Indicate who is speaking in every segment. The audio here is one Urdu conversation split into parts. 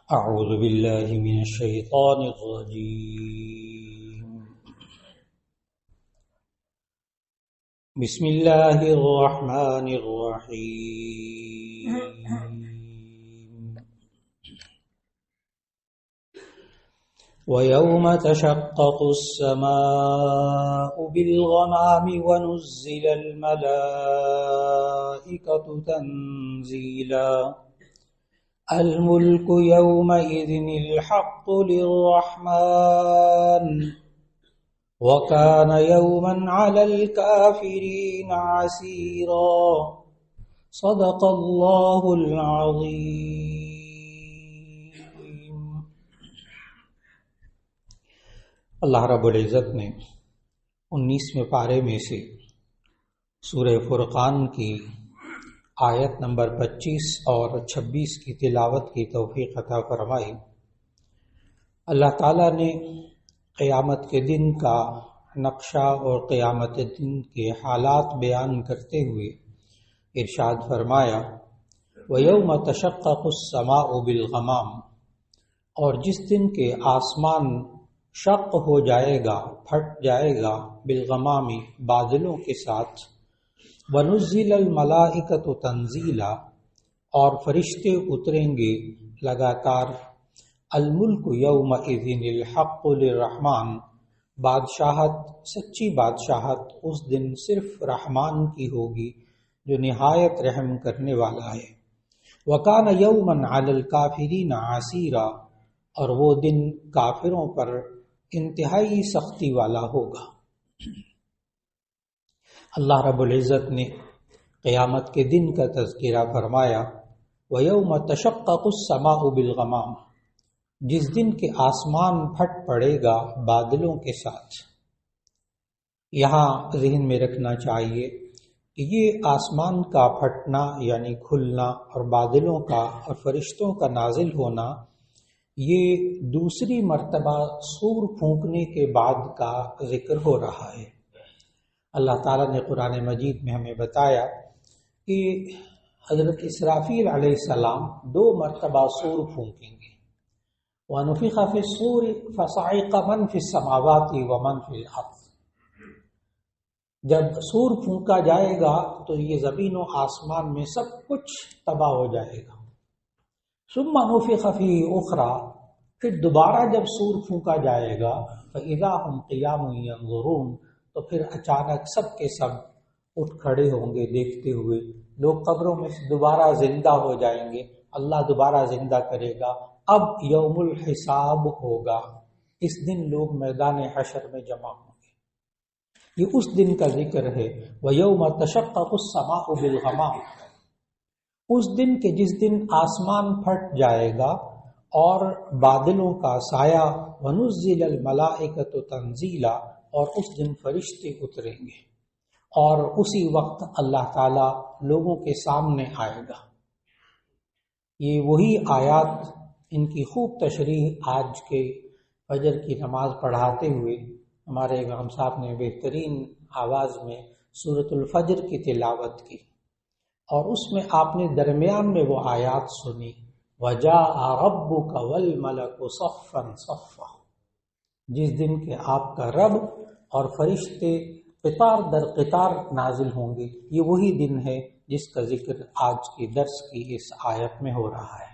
Speaker 1: اعوذ باللہ من الشیطان الرجیم بسم اللہ الرحمن الرحیم وَيَوْمَ تَشَقَّقُ السَّمَاءُ بِالْغَمَامِ وَنُزِّلَ الْمَلَائِكَةُ تَنزِيلًا الْمُلْكُ يَوْمَئِذٍ الْحَقُّ لِلرَّحْمَنِ وَكَانَ يَوْمًا عَلَى الْكَافِرِينَ عَسِيرًا صدق اللہ العظیم۔ اللہ رب العزت نے 19ویں پارے میں سے سورہ فرقان کی آیت نمبر 25 اور 26 کی تلاوت کی توفیق عطا فرمائی۔ اللہ تعالیٰ نے قیامت کے دن کا نقشہ اور قیامت دن کے حالات بیان کرتے ہوئے ارشاد فرمایا وَيَوْمَ تَشَقَّقُ السَّمَاءُ بِالْغَمَامِ، اور جس دن کے آسمان شق ہو جائے گا، پھٹ جائے گا، بالغمام بادلوں کے ساتھ، وَنُزِّلَ الْمَلَائِكَةُ تَنزِيلًا، اور فرشتے اتریں گے لگاتار، الملک یومئذ الحق للرحمن، بادشاہت، سچی بادشاہت اس دن صرف رحمان کی ہوگی جو نہایت رحم کرنے والا ہے۔ وَكَانَ يَوْمًا عَلَى الْكَافِرِينَ عَسِيرًا، اور وہ دن کافروں پر انتہائی سختی والا ہوگا۔ اللہ رب العزت نے قیامت کے دن کا تذکرہ فرمایا وَيَوْمَ تَشَقَّقُ السَّمَاءُ بِالْغَمَامِ، جس دن کے آسمان پھٹ پڑے گا بادلوں کے ساتھ۔ یہاں ذہن میں رکھنا چاہیے کہ یہ آسمان کا پھٹنا یعنی کھلنا اور بادلوں کا اور فرشتوں کا نازل ہونا، یہ دوسری مرتبہ سور پھونکنے کے بعد کا ذکر ہو رہا ہے۔ اللہ تعالیٰ نے قرآن مجید میں ہمیں بتایا کہ حضرت اسرافیل علیہ السلام 2 مرتبہ سور پھونکیں گے۔ وَنُفِخَ فِي الصُّورِ فَصَعِقَ مَنْ فِي السَّمَاوَاتِ وَمَنْ فِي الْأَرْضِ، جب سور پھونکا جائے گا تو یہ زمین و آسمان میں سب کچھ تباہ ہو جائے گا۔ ثُمَّ نُفِخَ فِيهِ أُخْرَى، پھر دوبارہ جب سور پھونکا جائے گا فَإِذَا هُمْ قِيَامٌ يَنظُرُونَ، تو پھر اچانک سب کے سب اٹھ کھڑے ہوں گے دیکھتے ہوئے، لوگ قبروں میں سے دوبارہ زندہ ہو جائیں گے، اللہ دوبارہ زندہ کرے گا، اب یوم الحساب ہوگا، اس دن لوگ میدان حشر میں جمع ہوں گے۔ یہ اس دن کا ذکر ہے وَيَوْمَ تَشَقَّقُ السَّمَاءُ بِالْغَمَامِ، اس دن کے جس دن آسمان پھٹ جائے گا اور بادلوں کا سایہ، وَنُزِّلَ الْمَلَائِكَةُ تَنزِيلًا، اور اس دن فرشتے اتریں گے، اور اسی وقت اللہ تعالیٰ لوگوں کے سامنے آئے گا۔ یہ وہی آیات، ان کی خوب تشریح آج کے فجر کی نماز پڑھاتے ہوئے ہمارے امام صاحب نے بہترین آواز میں سورۃ الفجر کی تلاوت کی، اور اس میں آپ نے درمیان میں وہ آیات سنی وَجَاءَ رَبُّكَ وَالْمَلَكُ صَفًّا صَفًّا، جس دن کے آپ کا رب اور فرشتے قطار در قطار نازل ہوں گے۔ یہ وہی دن ہے جس کا ذکر آج کی درس کی اس آیت میں ہو رہا ہے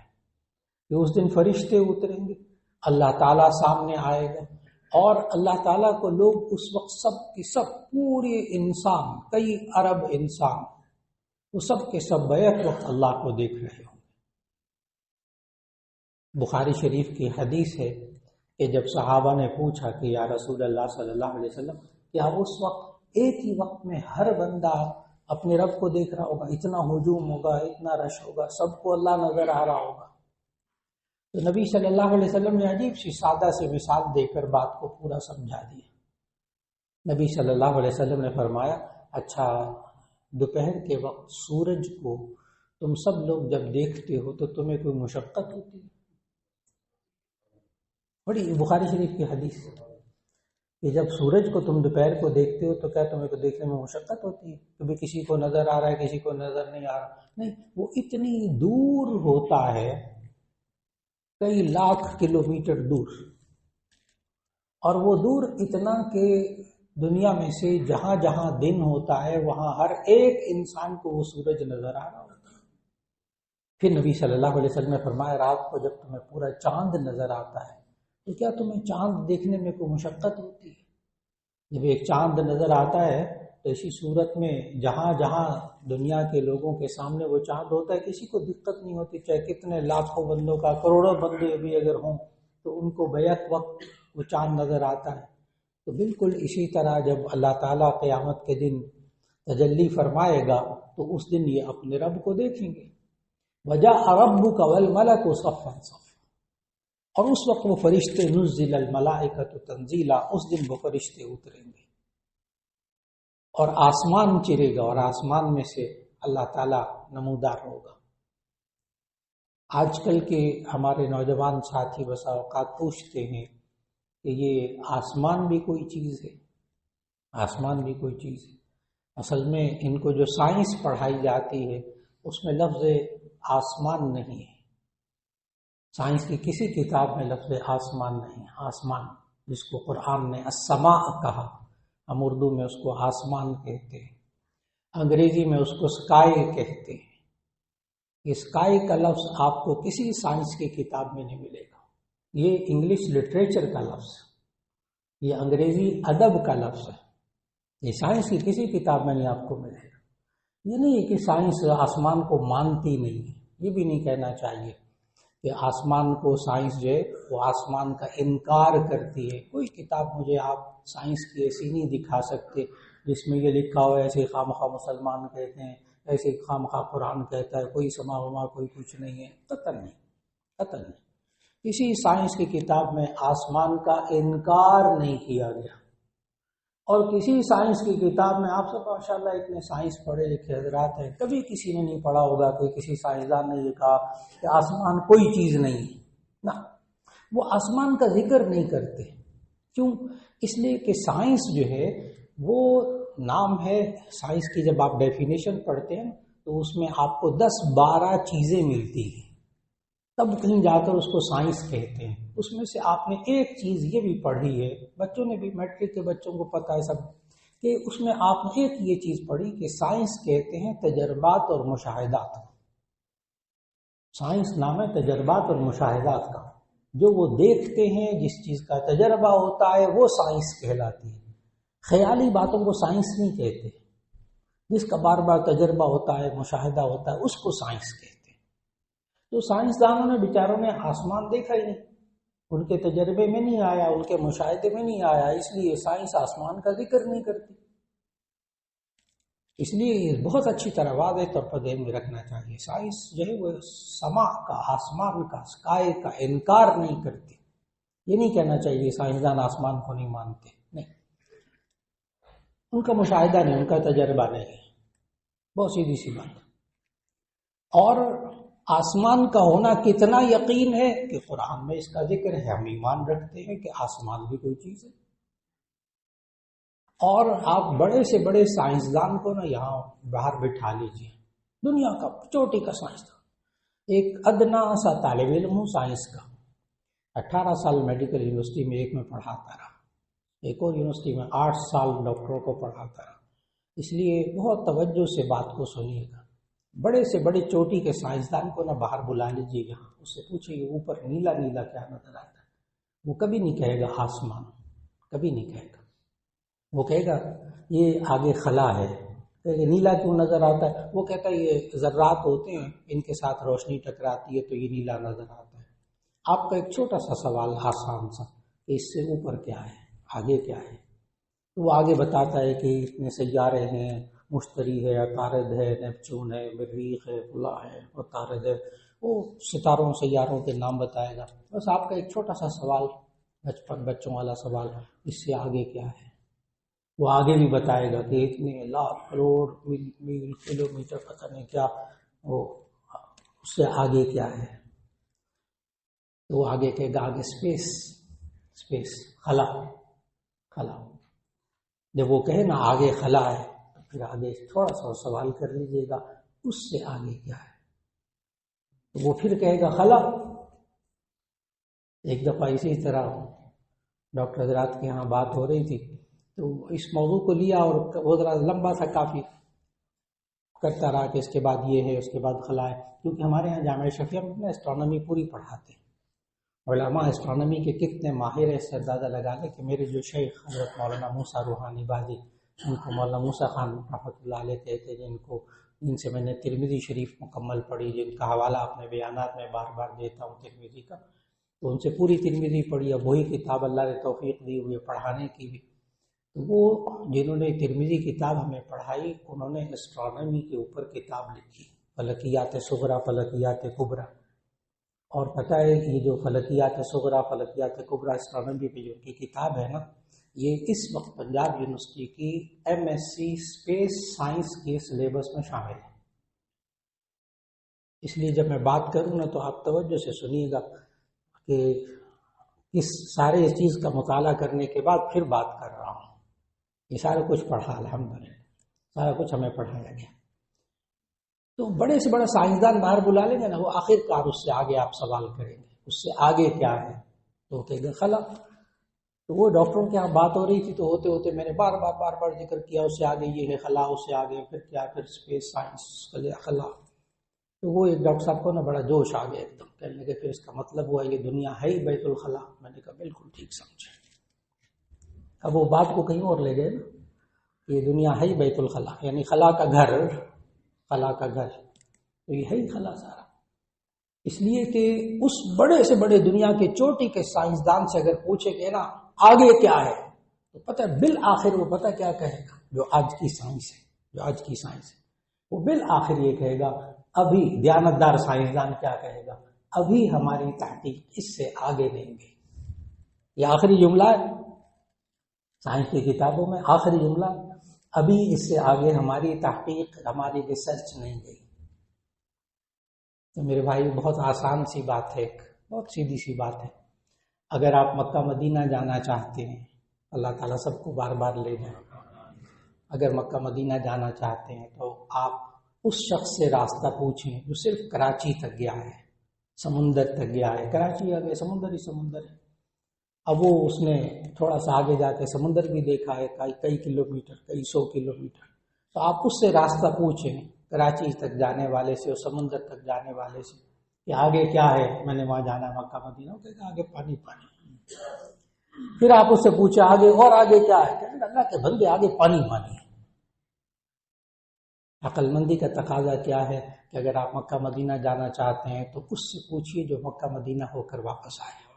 Speaker 1: کہ اس دن فرشتے اتریں گے، اللہ تعالیٰ سامنے آئے گا، اور اللہ تعالیٰ کو لوگ اس وقت سب کی سب پورے انسان، کئی ارب انسان، وہ سب کے سب بیک وقت اللہ کو دیکھ رہے ہوں گے۔ بخاری شریف کی حدیث ہے کہ جب صحابہ نے پوچھا کہ یا رسول اللہ صلی اللہ علیہ وسلم، کیا اس وقت ایک ہی وقت میں ہر بندہ اپنے رب کو دیکھ رہا ہوگا، اتنا ہجوم ہوگا، اتنا رش ہوگا، سب کو اللہ نظر آ رہا ہوگا؟ تو نبی صلی اللہ علیہ وسلم نے عجیب سی سادہ سے مثال دے کر بات کو پورا سمجھا دیا۔ نبی صلی اللہ علیہ وسلم نے فرمایا اچھا دوپہر کے وقت سورج کو تم سب لوگ جب دیکھتے ہو تو تمہیں کوئی مشقت ہوتی ہے؟ بڑی بخاری شریف کی حدیث، کہ جب سورج کو تم دوپہر کو دیکھتے ہو تو کیا تمہیں کو دیکھنے میں مشقت ہوتی ہے؟ کبھی کسی کو نظر آ رہا ہے، کسی کو نظر نہیں آ رہا، نہیں، وہ اتنی دور ہوتا ہے، کئی لاکھ کلومیٹر دور، اور وہ دور اتنا کہ دنیا میں سے جہاں جہاں دن ہوتا ہے وہاں ہر ایک انسان کو وہ سورج نظر آ رہا ہوتا ہے۔ پھر نبی صلی اللہ علیہ وسلم نے فرمایا رات کو جب تمہیں پورا چاند نظر آتا ہے تو کیا تمہیں چاند دیکھنے میں کوئی مشقت ہوتی ہے؟ جب ایک چاند نظر آتا ہے تو اسی صورت میں جہاں جہاں دنیا کے لوگوں کے سامنے وہ چاند ہوتا ہے کسی کو دقت نہیں ہوتی، چاہے کتنے لاکھوں بندوں کا، کروڑوں بندے بھی اگر ہوں تو ان کو بیک وقت وہ چاند نظر آتا ہے۔ تو بالکل اسی طرح جب اللہ تعالیٰ قیامت کے دن تجلی فرمائے گا تو اس دن یہ اپنے رب کو دیکھیں گے۔ وَجَاءَ رَبُّكَ وَالْمَلَكُ صَفًّا صَفًّا، اور اس وقت وہ فرشتے نُزِّلَ الْمَلَائِكَةُ تَنزِيلًا، اس دن وہ فرشتے اتریں گے اور آسمان چرے گا اور آسمان میں سے اللہ تعالیٰ نمودار ہوگا۔ آج کل کے ہمارے نوجوان ساتھی بسا اوقات پوچھتے ہیں کہ یہ آسمان بھی کوئی چیز ہے؟ آسمان بھی کوئی چیز ہے؟ اصل میں ان کو جو سائنس پڑھائی جاتی ہے اس میں لفظ آسمان نہیں ہے، سائنس کی کسی کتاب میں لفظ آسمان نہیں ہے۔ آسمان جس کو قرآن نے السماء کہا، ہم اردو میں اس کو آسمان کہتے ہیں، انگریزی میں اس کو سکائی کہتے ہیں۔ یہ سکائی کا لفظ آپ کو کسی سائنس کی کتاب میں نہیں ملے گا، یہ انگلش لٹریچر کا لفظ ہے، یہ انگریزی ادب کا لفظ ہے، یہ سائنس کی کسی کتاب میں نہیں آپ کو ملے گا۔ یہ نہیں ہے کہ سائنس آسمان کو مانتی نہیں ہے، یہ بھی نہیں کہنا چاہیے کہ آسمان کو سائنس جو ہے وہ آسمان کا انکار کرتی ہے۔ کوئی کتاب مجھے آپ سائنس کی ایسی نہیں دکھا سکتے جس میں یہ لکھا ہو ایسے خواہ مسلمان کہتے ہیں، ایسے خواہ قرآن کہتا ہے، کوئی سما وما کوئی کچھ نہیں ہے، قطعاً نہیں، قطعاً نہیں۔ کسی سائنس کی کتاب میں آسمان کا انکار نہیں کیا گیا، اور کسی سائنس کی کتاب میں آپ سب ماشاءاللہ اتنے سائنس پڑھے لکھے حضرات ہیں، کبھی کسی نے نہیں پڑھا ہوگا کہ کسی سائنسدان نے یہ کہا کہ آسمان کوئی چیز نہیں ہے، نہ، وہ آسمان کا ذکر نہیں کرتے۔ کیوں؟ اس لیے کہ سائنس جو ہے وہ نام ہے، سائنس کی جب آپ ڈیفینیشن پڑھتے ہیں تو اس میں آپ کو 10-12 چیزیں ملتی ہیں، تب کہیں جا کر اس کو سائنس کہتے ہیں۔ اس میں سے آپ نے ایک چیز یہ بھی پڑھی ہے، بچوں نے بھی، میٹرک کے بچوں کو پتہ ہے سب، کہ اس میں آپ نے ایک یہ چیز پڑھی کہ سائنس کہتے ہیں تجربات اور مشاہدات۔ سائنس نام ہے تجربات اور مشاہدات کا، جو وہ دیکھتے ہیں، جس چیز کا تجربہ ہوتا ہے وہ سائنس کہلاتی ہے۔ خیالی باتوں کو سائنس نہیں کہتے، جس کا بار بار تجربہ ہوتا ہے، مشاہدہ ہوتا ہے، اس کو سائنس کہتے ہیں۔ تو سائنسدانوں نے بیچاروں نے آسمان دیکھا ہی نہیں، ان کے تجربے میں نہیں آیا، ان کے مشاہدے میں نہیں آیا، اس لیے سائنس آسمان کا ذکر نہیں کرتی۔ اس لیے یہ بہت اچھی طرح واضح طور پر ذہن میں رکھنا چاہیے، سائنس جو ہے وہ سما کا، آسمان کا، اسکائی کا انکار نہیں کرتی۔ یہ نہیں کہنا چاہیے سائنسدان آسمان کو نہیں مانتے، نہیں، ان کا مشاہدہ نہیں، ان کا تجربہ نہیں ہے، بہت سیدھی سی بات۔ اور آسمان کا ہونا کتنا یقین ہے کہ قرآن میں اس کا ذکر ہے، ہم ایمان رکھتے ہیں کہ آسمان بھی کوئی چیز ہے۔ اور آپ بڑے سے بڑے سائنسدان کو نا یہاں باہر بٹھا لیجیے، دنیا کا چوٹی کا سائنسدان، ایک ادنا سا طالب علم ہوں سائنس کا، 18 سال میڈیکل یونیورسٹی میں ایک میں پڑھاتا رہا، ایک اور یونیورسٹی میں 8 سال ڈاکٹروں کو پڑھاتا رہا، اس لیے بہت توجہ سے بات کو سنیے گا۔ بڑے سے بڑے چوٹی کے سائنسدان کو نہ باہر بلا لیجیے گا، اس سے پوچھیے اوپر نیلا نیلا کیا نظر آتا ہے، وہ کبھی نہیں کہے گا آسمان، کبھی نہیں کہے گا، وہ کہے گا یہ آگے خلا ہے، کہ نیلا کیوں نظر آتا ہے، وہ کہتا ہے یہ ذرات ہوتے ہیں، ان کے ساتھ روشنی ٹکراتی ہے تو یہ نیلا نظر آتا ہے۔ آپ کا ایک چھوٹا سا سوال آسان سا کہ اس سے اوپر کیا ہے، آگے کیا ہے، تو وہ آگے بتاتا ہے کہ اتنے سیارے ہیں، مشتری ہے، عطارد ہے، نیپچون ہے، مریخ ہے، فلاں ہے، عطارد ہے، وہ ستاروں سیاروں کے نام بتائے گا۔ بس آپ کا ایک چھوٹا سا سوال، بچوں والا سوال، اس سے آگے کیا ہے، وہ آگے بھی بتائے گا کہ اتنے لاکھ کروڑ میل کلومیٹر پتہ نہیں کیا، وہ اس سے آگے کیا ہے، تو وہ آگے کہے گا آگے اسپیس، خلا، خلا. جب وہ کہے نا آگے خلا ہے تو پھر آگے تھوڑا سا سوال کر لیجیے گا اس سے آگے کیا ہے. تو وہ پھر کہے گا خلا. ایک دفعہ اسی طرح ڈاکٹر حضرات کے یہاں بات ہو رہی تھی تو اس موضوع کو لیا اور وہ ذرا لمبا تھا کافی، کرتا رہا کہ اس کے بعد یہ ہے، اس کے بعد خلا ہے. کیونکہ ہمارے یہاں جامعہ شفیہ میں اسٹرانومی پوری پڑھاتے ہیں. علماء اسٹرانومی کے کتنے ماہر ہیں، سے اندازہ لگا لیں کہ میرے جو شیخ حضرت مولانا موسیٰ روحانی بازی، ان کو مولانا موسیٰ خان رحمۃ اللہ علیہ کہتے، جن سے میں نے ترمذی شریف مکمل پڑھی، جن کا حوالہ اپنے بیانات میں بار بار دیتا ہوں ترمذی کا، تو ان سے پوری ترمذی پڑھی. اب وہی کتاب اللہ نے توفیق دی ہوئی پڑھانے کی بھی. وہ جنہوں نے ترمذی کتاب ہمیں پڑھائی انہوں نے اسٹرانومی کے اوپر کتاب لکھی، فلکیات صغریٰ فلکیات کبریٰ. اور پتہ ہے یہ جو فلکیات صغریٰ فلکیات کبریٰ اسٹرانومی پہ جو کی کتاب ہے نا، یہ اس وقت پنجاب یونیورسٹی کی MSc اسپیس سائنس کے سلیبس میں شامل ہے. اس لیے جب میں بات کروں نا تو آپ توجہ سے سنیے گا کہ اس سارے چیز کا مطالعہ کرنے کے بعد پھر بات کر رہا ہوں. یہ سارا کچھ پڑھا الحمدللہ، سارا کچھ ہمیں پڑھایا گیا. تو بڑے سے بڑا سائنسدان باہر بلا لیں گے نا، وہ آخر کار اس سے آگے آپ سوال کریں گے اس سے آگے کیا ہے، تو کہے گا خلا. تو وہ ڈاکٹروں کے یہاں بات ہو رہی تھی تو ہوتے ہوتے میں نے بار بار ذکر کیا اس سے آگے یہ ہے خلا، اس سے آگے پھر کیا، پھر اسپیس سائنس خلا. تو وہ ایک ڈاکٹر صاحب کو نا بڑا جوش آ گیا ایک دم، کہنے لگے پھر اس کا مطلب ہوا یہ دنیا ہے ہی بیت الخلا. میں نے کہا بالکل ٹھیک سمجھے. اب وہ بات کو کہیں اور لے گئے نا، یہ دنیا ہے ہی بیت الخلا یعنی خلا کا گھر، خلا کا گھر، تو یہ ہے ہی خلا سارا. اس لیے کہ اس بڑے سے بڑے دنیا کے چوٹی کے سائنسدان سے اگر پوچھے کہ نا آگے کیا ہے تو پتہ ہے بالآخر وہ پتہ کیا کہے گا، جو آج کی سائنس ہے وہ بالآخر یہ کہے گا، ابھی دیانتدار سائنسدان کیا کہے گا، ابھی ہماری تحقیق اس سے آگے نہیں گئی. یہ آخری جملہ ہے سائنس کی کتابوں میں، آخری جملہ، ابھی اس سے آگے ہماری تحقیق، ہماری ریسرچ نہیں گئی. تو میرے بھائی بہت آسان سی بات ہے، بہت سیدھی سی بات ہے. اگر آپ مکہ مدینہ جانا چاہتے ہیں، اللہ تعالیٰ سب کو بار بار لے جائیں. اگر مکہ مدینہ جانا چاہتے ہیں تو آپ اس شخص سے راستہ پوچھیں جو صرف کراچی تک گیا ہے، سمندر تک گیا ہے. کراچی آگے سمندر ہی سمندر ہے. اب وہ اس نے تھوڑا سا آگے جا کے سمندر بھی دیکھا ہے، کئی کلومیٹر، کئی 100 کلومیٹر. تو آپ اس سے راستہ پوچھیں کراچی تک جانے والے سے اور سمندر تک جانے والے سے کہ آگے کیا ہے، میں نے وہاں جانا ہے مکہ مدینہ. کہتے ہیں آگے پانی پانی. پھر آپ اس سے پوچھیں آگے اور آگے کیا ہے، کہتے ہیں اللہ کے بندے آگے پانی پانی. عقل مندی کا تقاضا کیا ہے کہ اگر آپ مکہ مدینہ جانا چاہتے ہیں تو اس سے پوچھیے جو مکہ مدینہ ہو کر واپس آئے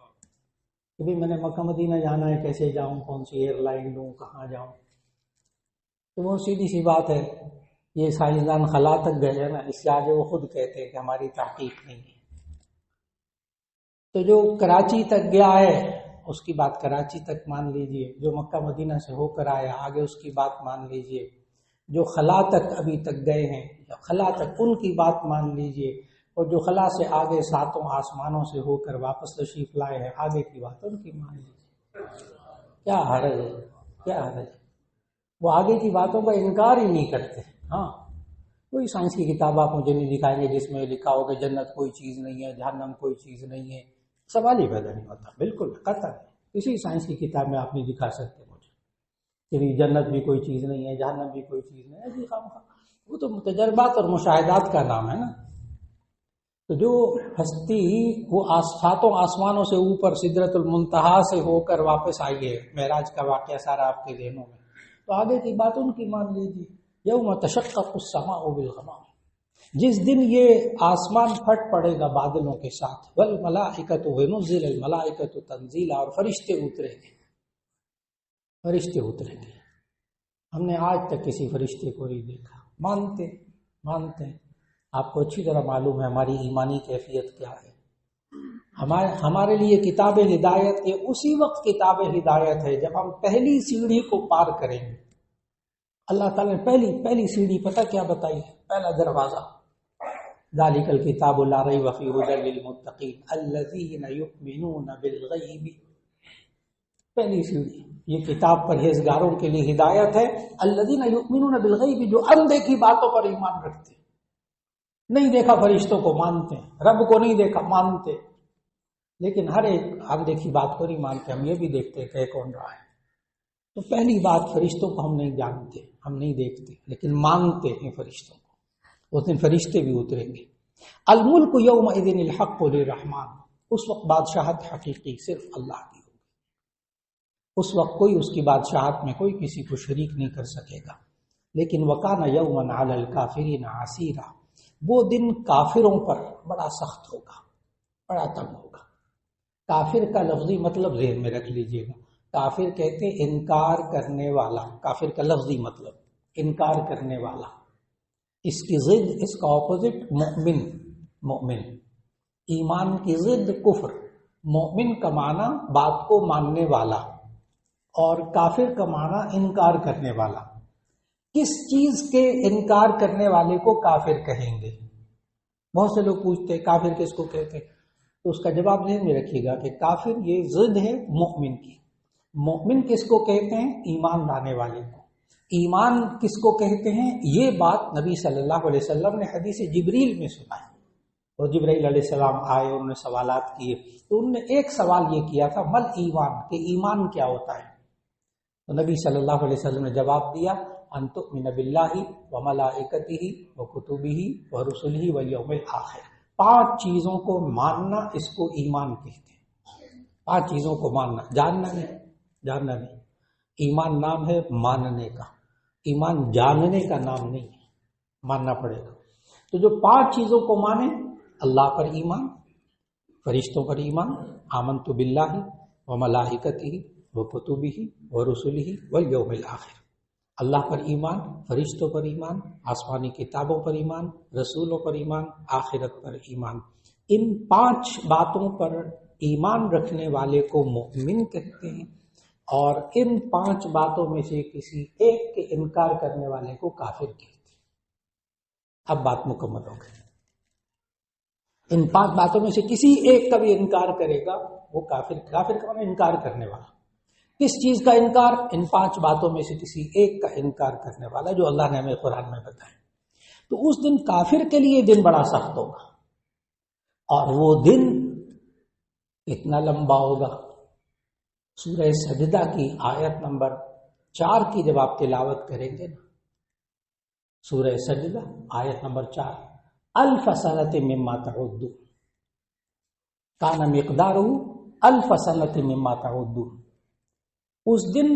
Speaker 1: کہ بھئی میں نے مکہ مدینہ جانا ہے، کیسے جاؤں، کون سی ایئر لائن لوں، کہاں جاؤں. تو وہ سیدھی سی بات ہے. یہ سائنسدان خلا تک گئے ہیں نا، اس سے آگے وہ خود کہتے ہیں کہ ہماری تحقیق نہیں ہے. تو جو کراچی تک گیا ہے اس کی بات کراچی تک مان لیجئے، جو مکہ مدینہ سے ہو کر آیا آگے اس کی بات مان لیجئے، جو خلا تک ابھی تک گئے ہیں خلا تک ان کی بات مان لیجئے، اور جو خلا سے آگے 7 آسمانوں سے ہو کر واپس تشریف لائے ہیں آگے کی بات ان کی مان لیجئے. کیا حرج ہے، کیا حرج ہے. وہ آگے کی باتوں کا انکار ہی نہیں کرتے. ہاں کوئی سائنس کی کتاب آپ مجھے نہیں دکھائیں گے جس میں لکھا ہو کہ جنت کوئی چیز نہیں ہے، جہنم کوئی چیز نہیں ہے. سوال ہی پیدا نہیں ہوتا. بالکل قطعا کسی سائنس کی کتاب میں آپ نہیں دکھا سکتے مجھے کہ جنت بھی کوئی چیز نہیں ہے، جہنم بھی کوئی چیز نہیں ہے. وہ تو تجربات اور مشاہدات کا نام ہے نا. تو جو ہستی وہ 7 آسمانوں سے اوپر سدرۃ المنتہا سے ہو کر واپس آئی ہے، معراج کا واقعہ سارا آپ کے ذہنوں میں، تو آگے کی بات ان کی مان لیجیے. یوم تشقق السماء بالغمام، جس دن یہ آسمان پھٹ پڑے گا بادلوں کے ساتھ، والملائکۃ ونزل الملائکۃ تنزیلا، اور فرشتے اتریں گے، فرشتے اتریں گے. ہم نے آج تک کسی فرشتے کو نہیں دیکھا. مانتے ہیں. آپ کو اچھی طرح معلوم ہے ہماری ایمانی کیفیت کیا ہے. ہمارے لیے کتاب ہدایت یہ اسی وقت کتاب ہدایت ہے جب ہم پہلی سیڑھی کو پار کریں گے. اللہ تعالیٰ نے پہلی سیڑھی پتہ کیا بتائی ہے، پہلا دروازہ، ذالک الکتاب لا ریب فیہ ھدی للمتقین الذین یؤمنون بالغیب. پہلی سیڑھی یہ کتاب پرہیزگاروں کے لیے ہدایت ہے، الذین یؤمنون بالغیب، جو اندیکھی باتوں پر ایمان رکھتے ہیں، نہیں دیکھا فرشتوں کو مانتے ہیں، رب کو نہیں دیکھا مانتے، لیکن ہر ایک اندیکھی بات کو نہیں مانتے، ہم یہ بھی دیکھتے ہیں کہ کون رہا ہے۔ تو پہلی بات، فرشتوں کو ہم نہیں جانتے، ہم نہیں دیکھتے، لیکن مانتے ہیں فرشتوں کو، اس دن فرشتے بھی اتریں گے۔ الملک یومئذ الحق للرحمن، اس وقت بادشاہت حقیقی صرف اللہ کی ہوگی، اس وقت کوئی اس کی بادشاہت میں کوئی کسی کو شریک نہیں کر سکے گا۔ لیکن وکان یوما علی الکافرین عسیرا، وہ دن کافروں پر بڑا سخت ہوگا، بڑا تنگ ہوگا۔ کافر کا لفظی مطلب ذہن میں رکھ لیجئے گا، کافر کہتے ہیں انکار کرنے والا، کافر کا لفظی مطلب انکار کرنے والا، اس کی ضد، اس کا اپوزٹ مومن، مومن، ایمان کی ضد کفر، مومن کا معنی بات کو ماننے والا اور کافر کا معنی انکار کرنے والا۔ کس چیز کے انکار کرنے والے کو کافر کہیں گے؟ بہت سے لوگ پوچھتے ہیں کافر کس کو کہتے ہیں، تو اس کا جواب ذہن میں رکھیے گا کہ کافر یہ ضد ہے مومن کی۔ مومن کس کو کہتے ہیں؟ ایمان لانے والے کو۔ ایمان کس کو کہتے ہیں؟ یہ بات نبی صلی اللہ علیہ وسلم نے حدیث جبریل میں سنا ہے، اور جبرائیل علیہ السلام آئے، انہوں نے سوالات کیے، تو انہوں نے ایک سوال یہ کیا تھا، مل ایمان، کہ ایمان کیا ہوتا ہے؟ تو نبی صلی اللہ علیہ وسلم نے جواب دیا، ان تؤمن باللہ وملائکتہ وکتبہ ورسلہ والیوم الآخر، 5 چیزوں کو ماننا، اس کو ایمان کہتے ہیں۔ 5 چیزوں کو ماننا، جاننا نہیں، جاننا نہیں۔ ایمان نام ہے ماننے کا، ایمان جاننے کا نام نہیں ہے، ماننا پڑے گا۔ تو جو 5 چیزوں کو مانے، اللہ پر ایمان، فرشتوں پر ایمان، آمنت باللہ وملائکتہ وکتبہ ورسلہ والیوم الآخر، اللہ پر ایمان، فرشتوں پر ایمان، آسمانی کتابوں پر ایمان، رسولوں پر ایمان، آخرت پر ایمان۔ ان 5 باتوں پر ایمان رکھنے والے کو مومن کہتے ہیں، اور ان 5 باتوں میں سے کسی ایک کے انکار کرنے والے کو کافر کہتے ہیں۔ اب بات مکمل ہو گئی۔ ان 5 باتوں میں سے کسی ایک کا بھی انکار کرے گا وہ کافر، کافر کا معنی انکار کرنے والا۔ کس چیز کا انکار؟ ان 5 باتوں میں سے کسی ایک کا انکار کرنے والا، جو اللہ نے ہمیں قرآن میں بتایا۔ تو اس دن کافر کے لیے دن بڑا سخت ہوگا، اور وہ دن اتنا لمبا ہوگا۔ سورہ سجدہ کی آیت نمبر 4 کی جب آپ تلاوت کریں گے نا، سورہ سجدہ آیت نمبر 4، الف سنۃ مما تعدون، کان مقدارہ الف سنۃ مما تعدون، اس دن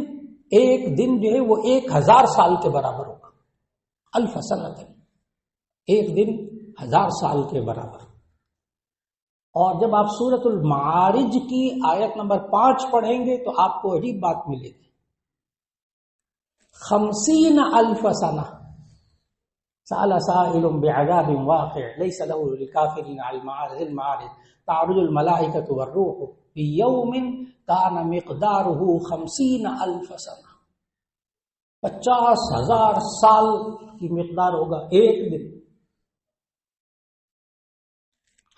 Speaker 1: ایک دن جو ہے وہ 1000 سال کے برابر ہوگا۔ الف سنۃ، ایک دن 1000 سال کے برابر۔ اور جب آپ سورۃ المعارج کی آیت نمبر 5 پڑھیں گے تو آپ کو عجیب بات ملے گی، 50 الف سنہ سأل سائل بعذاب واقع ليس له للكافرين على المعارج تعرج الملائكة والروح في يوم كان مقداره 50 الف سنہ، 50,000 سال کی مقدار ہوگا ایک دن۔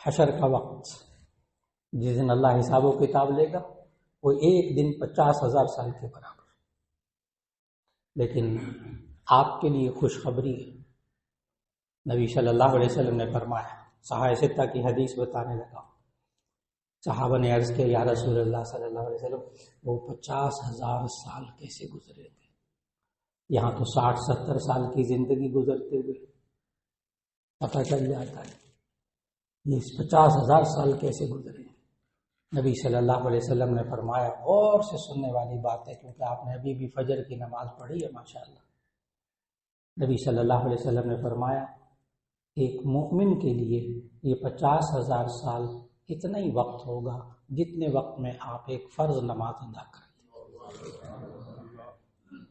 Speaker 1: حشر کا وقت، جس دن اللہ حساب و کتاب لے گا، وہ ایک دن 50,000 سال کے برابر۔ لیکن آپ کے لیے خوشخبری ہے، نبی صلی اللہ علیہ وسلم نے فرمایا، صحابہ ستہ کی حدیث بتانے لگا، صحابہ نے عرض کیا یا رسول اللہ صلی اللہ علیہ وسلم، وہ 50,000 سال کیسے گزرے گے؟ یہاں تو 60-70 سال کی زندگی گزرتے ہوئے پتہ چل جاتا ہے، یہ 50,000 سال کیسے گزرے؟ نبی صلی اللہ علیہ وسلم نے فرمایا، غور سے سننے والی بات ہے، کیونکہ آپ نے ابھی بھی فجر کی نماز پڑھی ہے ماشاءاللہ۔ نبی صلی اللہ علیہ وسلم نے فرمایا، ایک مومن کے لیے یہ 50,000 سال اتنا ہی وقت ہوگا جتنے وقت میں آپ ایک فرض نماز ادا کرتے۔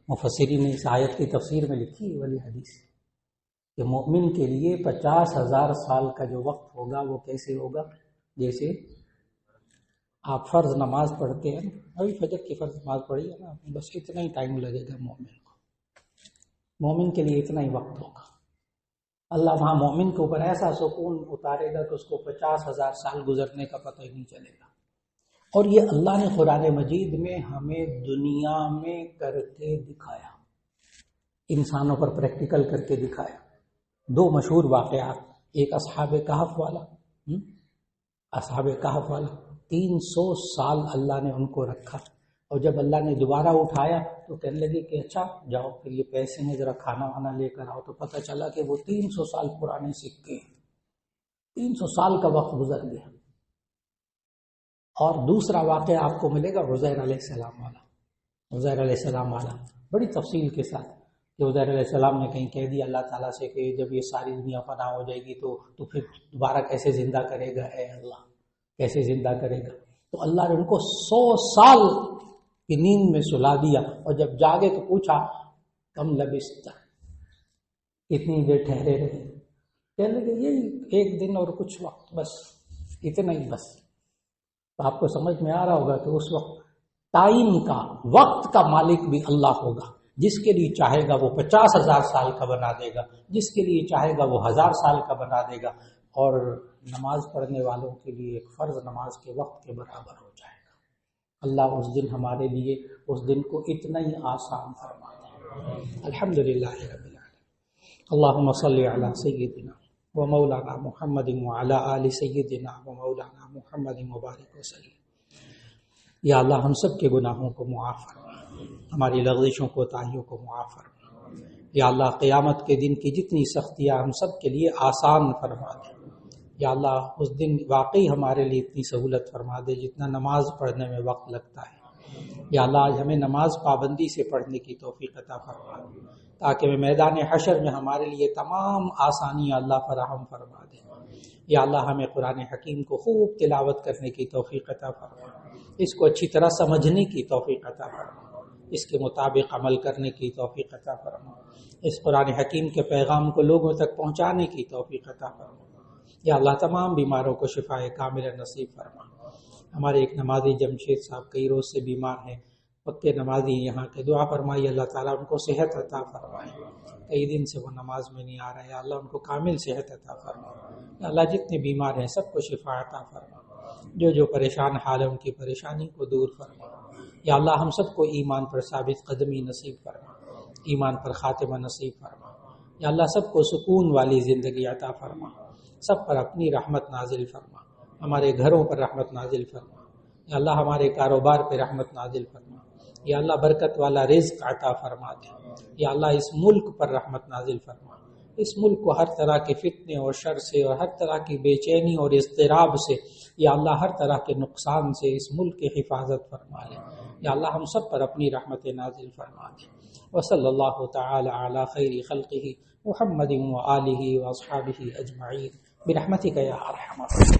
Speaker 1: مفسرین نے اس آیت کی تفسیر میں لکھی والی حدیث کہ مومن کے لیے 50,000 سال کا جو وقت ہوگا وہ کیسے ہوگا؟ جیسے آپ فرض نماز پڑھتے ہیں، ابھی فجر کی فرض نماز پڑھی ہے نا، بس اتنا ہی ٹائم لگے گا مومن کو، مومن کے لیے اتنا ہی وقت ہوگا۔ اللہ وہاں مومن کے اوپر ایسا سکون اتارے گا کہ اس کو 50,000 سال گزرنے کا پتہ ہی نہیں چلے گا۔ اور یہ اللہ نے قرآن مجید میں ہمیں دنیا میں کر کے دکھایا، انسانوں پر پریکٹیکل کر کے دکھایا۔ دو مشہور واقعات، ایک اصحاب کہف والا، اصحاب کہف والا 300 سال اللہ نے ان کو رکھا، اور جب اللہ نے دوبارہ اٹھایا تو کہنے لگے کہ اچھا جاؤ پھر یہ پیسے ہیں ذرا کھانا وانا لے کر آؤ، تو پتہ چلا کہ وہ 300 سال پرانے سکے، 300 سال کا وقت گزر گیا۔ اور دوسرا واقعہ آپ کو ملے گا عزیر علیہ السلام والا، عزیر علیہ السلام والا بڑی تفصیل کے ساتھ، کہ عزیر علیہ السلام نے کہیں کہہ دیا اللہ تعالیٰ سے کہ جب یہ ساری دنیا فنا ہو جائے گی تو پھر دوبارہ کیسے زندہ کرے گا، اے اللہ کیسے زندہ کرے گا؟ تو اللہ نے ان کو 100 سال کی نیند میں سلا دیا، اور جب جاگے تو پوچھا کم لبثت، اتنی دیر ٹھہرے رہے؟ کہنے لگے یہی 1 دن اور کچھ وقت، بس اتنا ہی بس۔ تو آپ کو سمجھ میں آ رہا ہوگا کہ اس وقت ٹائم کا، وقت کا مالک بھی اللہ ہوگا، جس کے لیے چاہے گا وہ 50,000 سال کا بنا دے گا، جس کے لیے چاہے گا وہ 1000 سال کا بنا دے گا، اور نماز پڑھنے والوں کے لیے ایک فرض نماز کے وقت کے برابر ہو جائے گا۔ اللہ اس دن ہمارے لیے اس دن کو اتنا ہی آسان فرما دے۔ الحمدللہ رب العالمین، اللہم صلی علی سیدنا و مولانا محمد وعلی آل سیدنا و مولانا محمد مبارک وسلم۔ یا اللہ ہم سب کے گناہوں کو معاف فرما، ہماری لغزشوں کو، کوتاہیوں کو معاف فرما۔ یا اللہ قیامت کے دن کی جتنی سختیاں ہم سب کے لیے آسان فرما دے۔ یا اللہ اس دن واقعی ہمارے لیے اتنی سہولت فرما دے جتنا نماز پڑھنے میں وقت لگتا ہے۔ یا اللہ آج ہمیں نماز پابندی سے پڑھنے کی توفیق عطا فرما دے، تاکہ میدان حشر میں ہمارے لیے تمام آسانیاں اللہ فراہم فرما دے۔ یا اللہ ہمیں قرآن حکیم کو خوب تلاوت کرنے کی توفیق عطا فرما، اس کو اچھی طرح سمجھنے کی توفیق عطا فرما، اس کے مطابق عمل کرنے کی توفیق عطا فرما، اس قرآن حکیم کے پیغام کو لوگوں تک پہنچانے کی توفیق عطا فرما۔ یا اللہ تمام بیماروں کو شفائے کاملہ نصیب فرما۔ ہمارے ایک نمازی جمشید صاحب کئی روز سے بیمار ہیں، پکے نمازی یہاں کے، دعا فرمائیے اللہ تعالیٰ ان کو صحت عطا فرمائے، کئی دن سے وہ نماز میں نہیں آ رہے، اللہ ان کو کامل صحت عطا فرما۔ یا اللہ جتنے بیمار ہیں سب کو شفا عطا فرما، جو پریشان حال ہے ان کی پریشانی کو دور فرما۔ یا اللہ ہم سب کو ایمان پر ثابت قدمی نصیب فرما، ایمان پر خاتمہ نصیب فرما۔ یا اللہ سب کو سکون والی زندگی عطا فرما، سب پر اپنی رحمت نازل فرما، ہمارے گھروں پر رحمت نازل فرما۔ یا اللہ ہمارے کاروبار پہ رحمت نازل فرما۔ یا اللہ برکت والا رزق عطا فرما دے۔ یا اللہ اس ملک پر رحمت نازل فرما، اس ملک کو ہر طرح کے فتنے اور شر سے اور ہر طرح کی بے چینی اور اضطراب سے، یا اللہ ہر طرح کے نقصان سے اس ملک کی حفاظت فرما لے۔ یا اللہ ہم سب پر اپنی رحمت نازل فرما دے۔ وصلی اللہ تعالی علی خیر خلقہ محمد وآلہ واصحابہ اجمعین برحمتک یا ارحم الراحمین۔